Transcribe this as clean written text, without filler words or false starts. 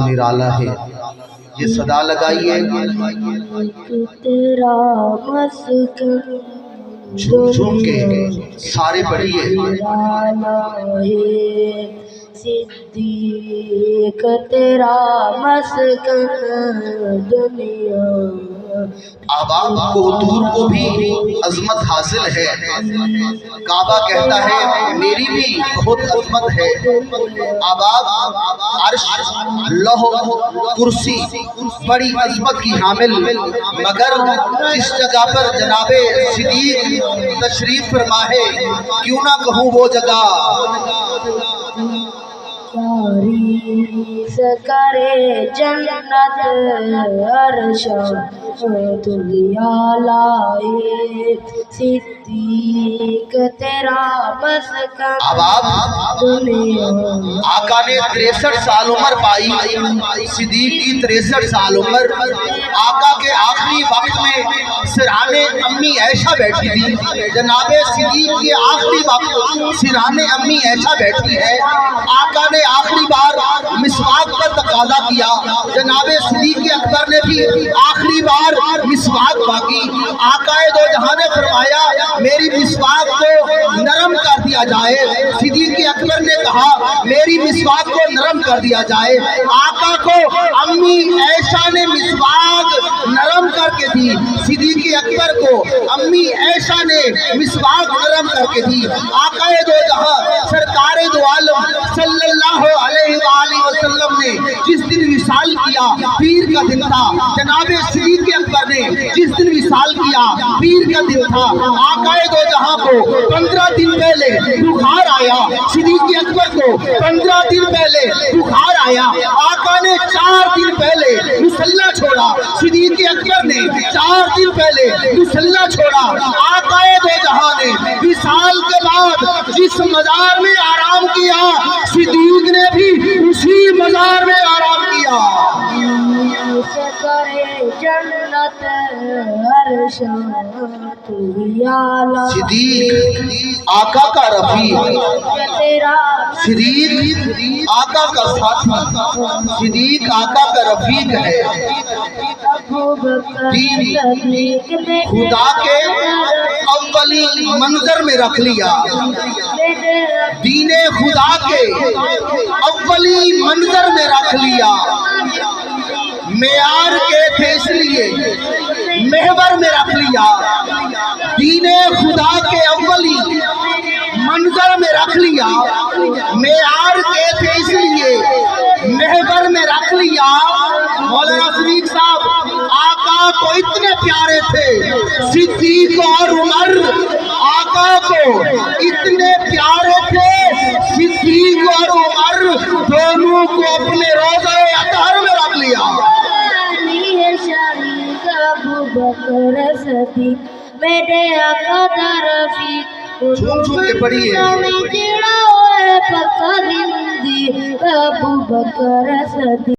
نرالا ہے۔ یہ صدا لگائیے، تیرا مسکن جھوم جھوم کے سارے پڑھیے۔ نرالا ہے صدیق تیرا مسکن دنیا۔ آباب کو حضور کو بھی عظمت حاصل ہے۔ کعبہ کہتا ہے میری بھی بہت عظمت ہے۔ آباب، عرش، لوح، کرسی بڑی عظمت کی حامل، مگر جس جگہ پر جناب صدیق تشریف فرما ہے کیوں نہ کہوں وہ جگہ۔ تعریف کرے جنت عرش دنیا لائے صدیق تیرا مسکن دنیا۔ آقا نے 63 سال عمر پائی، صدیق کی 63 سال عمر۔ آقا کے آخری وقت میں سرحان امی عائشہ بیٹھی تھی، جناب صدیق کے آخری وقت سرحان امی عائشہ بیٹھی ہے۔ آقا نے آخری بار مسواک کا تقاضا کیا، جناب صدیق اکبر نے بھی آخری بار مسواک مانگی۔ آقا دو جہاں نے فرمایا میری مسواک کو نرم کر دیا جائے۔ صدیق اکبر نے کہا میری مسواک کو نرم کر دیا جائے۔ آقا کو امی عائشہ نے مسواک نرم کر کے دی، صدیق اکبر کو امی عائشہ نے مسواک نرم کر کے دی۔ آقا دو جہاں سرکار دو عالم صلی اللہ علیہ وآلہ وسلم نے جس دن وصال کیا پیر کا دن تھا، جناب صدیق اکبر نے جس دن وصال کیا پیر کا دن تھا۔ آقا دو جہاں کو 15 دن پہلے بخار آیا، صدیق اکبر کو 15 دن پہلے بخار آیا۔ آقا نے 4 دن پہلے مصلی چھوڑا، صدیق اکبر نے 4 دن پہلے مصلی چھوڑا۔ آقا دو جہاں نے وصال کے بعد جس مزار میں آرام کیا صدیق نے بھی اسی مزار میں آرام کیا۔ کرے جنت عرش دنیا لائے صدیق آقا کا رفیق، تیرا صدیق آقا کا ساتھی، صدیق آقا کا رفیق ہے۔ ابو بکر دین صدیق نے خدا کے اولی منظر میں رکھ لیا، دین خدا کے اولی منظر میں رکھ لیا۔ معیار کے تھے اس لیے محور میں رکھ لیا، دین خدا کے اولی منظر میں رکھ لیا۔ معیار کے تھے اس لیے محور میں رکھ لیا۔ مولانا صدیق صاحب آقا کو اتنے پیارے تھے، صدیق اور عمر آقا کو اتنے پیارے تھے، صدیق اور عمر دونوں کو اپنے روضہ اطہر میں رکھ لیا۔ شریک ابو بکر صدیق میرے آقا کا رفیق، جھوم جھوم کے پڑھیے۔ ابو بکر صدیق